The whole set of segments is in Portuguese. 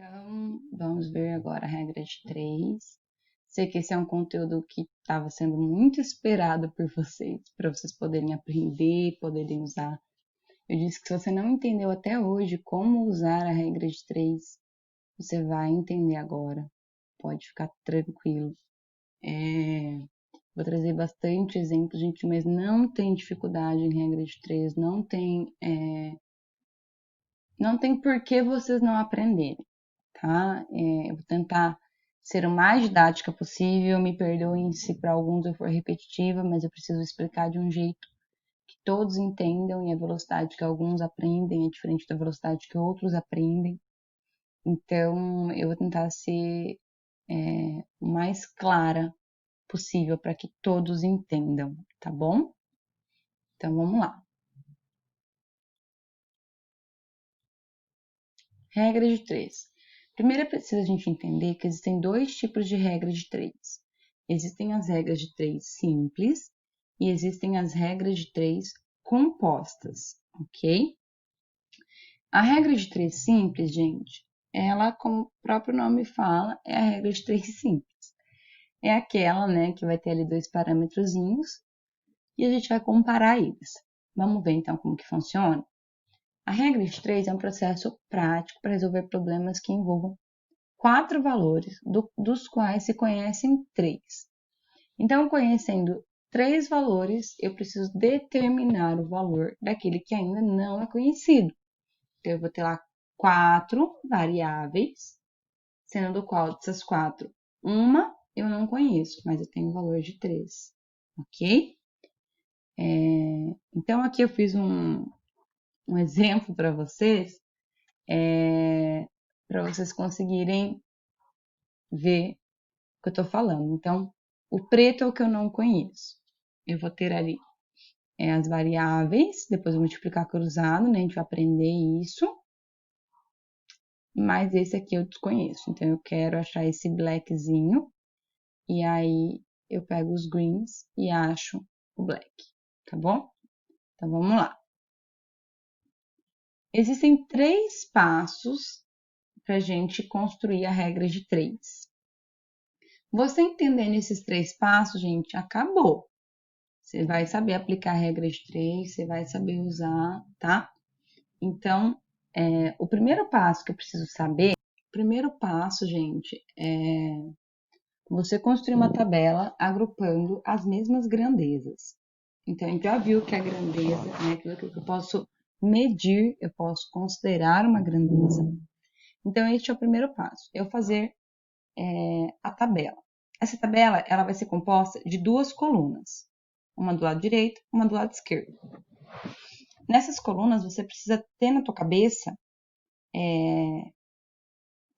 Então, vamos ver agora a regra de 3. Sei que esse é um conteúdo que estava sendo muito esperado por vocês, para vocês poderem aprender, poderem usar. Eu disse que se você não entendeu até hoje como usar a regra de 3, você vai entender agora. Pode ficar tranquilo. Vou trazer bastante exemplos, gente, mas não tem dificuldade em regra de 3, não tem por que vocês não aprenderem, tá? Eu vou tentar ser o mais didática possível, me perdoem se para alguns eu for repetitiva, mas eu preciso explicar de um jeito que todos entendam, e a velocidade que alguns aprendem é diferente da velocidade que outros aprendem. Então, eu vou tentar ser o mais clara possível para que todos entendam, tá bom? Então, vamos lá. Regra de 3. Primeiro é preciso a gente entender que existem dois tipos de regra de 3. Existem as regras de 3 simples e existem as regras de 3 compostas, ok? A regra de 3 simples, gente, ela, como o próprio nome fala, é a regra de 3 simples. É aquela, né, que vai ter ali dois parâmetrozinhos e a gente vai comparar eles. Vamos ver então como que funciona? A regra de 3 é um processo prático para resolver problemas que envolvam 4 valores, dos quais se conhecem 3. Então, conhecendo 3 valores, eu preciso determinar o valor daquele que ainda não é conhecido. Então, eu vou ter lá 4 variáveis, sendo do qual dessas 4, uma eu não conheço, mas eu tenho um valor de 3, ok? Então, aqui eu fiz um exemplo para vocês, para vocês conseguirem ver o que eu estou falando. Então, o preto é o que eu não conheço. Eu vou ter ali as variáveis, depois eu vou multiplicar cruzado, né? A gente vai aprender isso. Mas esse aqui eu desconheço. Então, eu quero achar esse blackzinho. E aí, eu pego os greens e acho o black. Tá bom? Então, vamos lá. Existem 3 passos para a gente construir a regra de 3. Você entendendo esses 3 passos, gente, acabou. Você vai saber aplicar a regra de 3, você vai saber usar, tá? Então, o primeiro passo que eu preciso saber, o primeiro passo, gente, é você construir uma tabela agrupando as mesmas grandezas. Então, a gente já viu que a grandeza, né, aquilo que eu posso medir, eu posso considerar uma grandeza. Então, este é o primeiro passo, eu fazer a tabela. Essa tabela, ela vai ser composta de 2 colunas, uma do lado direito, uma do lado esquerdo. Nessas colunas, você precisa ter na tua cabeça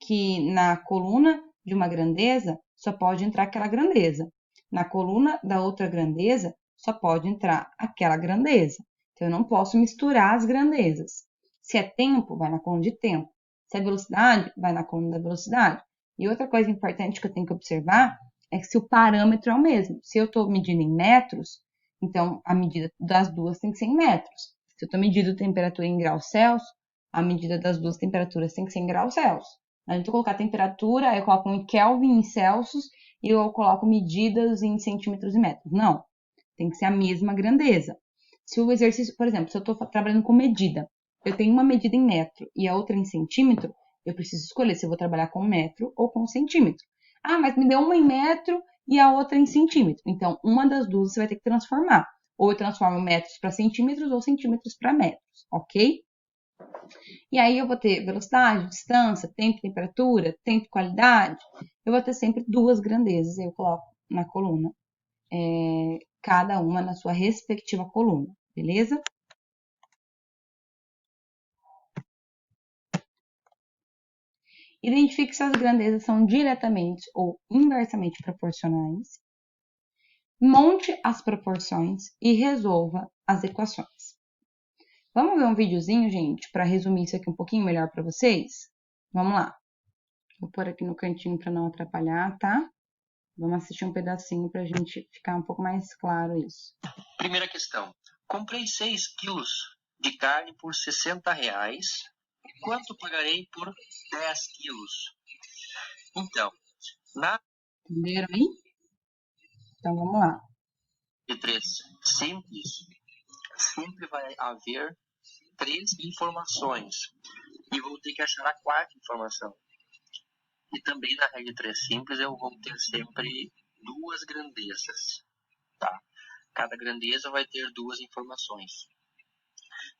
que na coluna de uma grandeza só pode entrar aquela grandeza. Na coluna da outra grandeza só pode entrar aquela grandeza. Então, eu não posso misturar as grandezas. Se é tempo, vai na coluna de tempo. Se é velocidade, vai na coluna da velocidade. E outra coisa importante que eu tenho que observar é que se o parâmetro é o mesmo. Se eu estou medindo em metros, então a medida das duas tem que ser em metros. Se eu estou medindo temperatura em graus Celsius, a medida das duas temperaturas tem que ser em graus Celsius. Não adianta eu colocar temperatura, eu coloco em Kelvin, em Celsius, e eu coloco medidas em centímetros e metros. Não, tem que ser a mesma grandeza. Se o exercício, por exemplo, se eu estou trabalhando com medida, eu tenho uma medida em metro e a outra em centímetro, eu preciso escolher se eu vou trabalhar com metro ou com centímetro. Ah, mas me deu uma em metro e a outra em centímetro. Então, uma das duas você vai ter que transformar. Ou eu transformo metros para centímetros ou centímetros para metros, ok? E aí eu vou ter velocidade, distância, tempo, temperatura, tempo, qualidade. Eu vou ter sempre 2 grandezas. Eu coloco na coluna, cada uma na sua respectiva coluna, beleza? Identifique se as grandezas são diretamente ou inversamente proporcionais. Monte as proporções e resolva as equações. Vamos ver um videozinho, gente, para resumir isso aqui um pouquinho melhor para vocês? Vamos lá. Vou pôr aqui no cantinho para não atrapalhar, tá? Vamos assistir um pedacinho para a gente ficar um pouco mais claro isso. Primeira questão. Comprei 6 quilos de carne por R$60. Quanto pagarei por 10 quilos? Então, Entenderam aí? Então vamos lá. de 3 simples, sempre vai haver 3 informações. E vou ter que achar a quarta informação. E também na regra 3 simples eu vou ter sempre 2 grandezas. Tá? Cada grandeza vai ter 2 informações.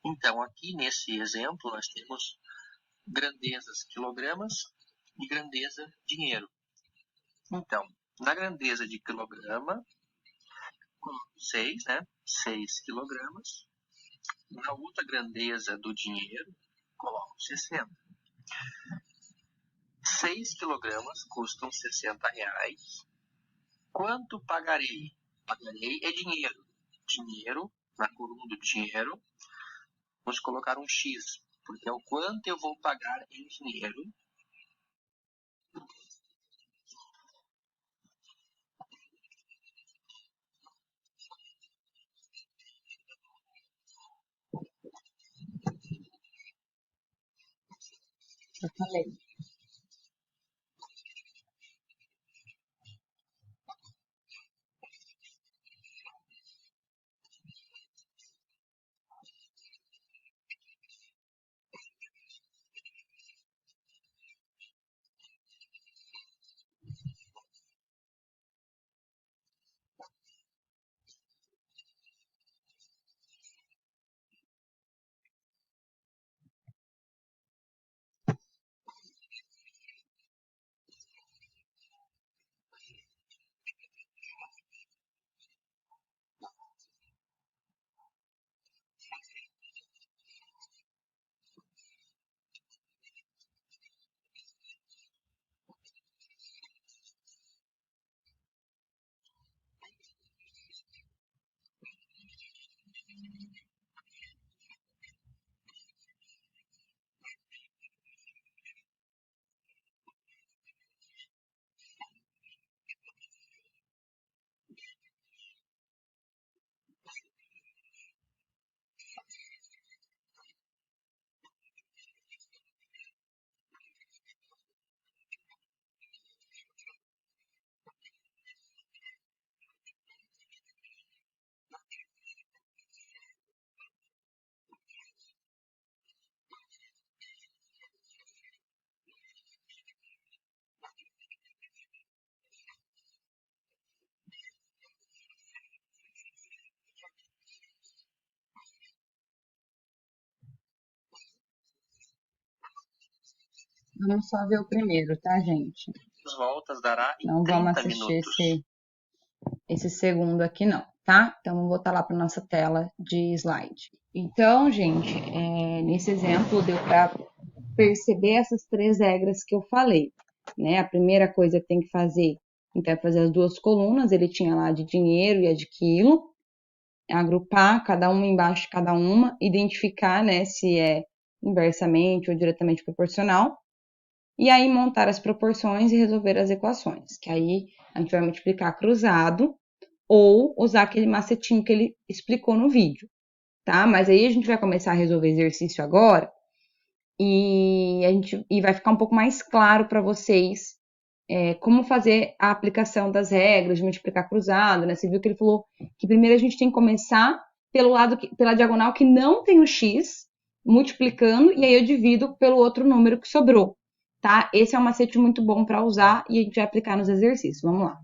Então, aqui nesse exemplo, nós temos grandezas quilogramas e grandeza dinheiro. Então, na grandeza de quilograma, 6, né? 6 quilogramas. Na outra grandeza do dinheiro, coloco 60. 6 quilogramas custam 60 reais. Quanto pagarei? Pagarei é dinheiro. Dinheiro, na coluna do dinheiro, vamos colocar um X, porque é o quanto eu vou pagar em dinheiro. Eu falei. Vamos só ver o primeiro, tá, gente? As voltas dará em Não 30 vamos assistir minutos. esse segundo aqui, não, tá? Então, vamos voltar lá para nossa tela de slide. Então, gente, nesse exemplo deu para perceber essas 3 regras que eu falei, né? A primeira coisa que tem que fazer, então, é fazer as 2 colunas, ele tinha lá de dinheiro e a de quilo, agrupar cada uma embaixo de cada uma, identificar, né, se é inversamente ou diretamente proporcional, e aí montar as proporções e resolver as equações, que aí a gente vai multiplicar cruzado ou usar aquele macetinho que ele explicou no vídeo, tá? Mas aí a gente vai começar a resolver exercício agora e vai ficar um pouco mais claro para vocês como fazer a aplicação das regras de multiplicar cruzado, né? Você viu que ele falou que primeiro a gente tem que começar pela diagonal que não tem o x, multiplicando, e aí eu divido pelo outro número que sobrou, tá? Esse é um macete muito bom para usar e a gente vai aplicar nos exercícios. Vamos lá.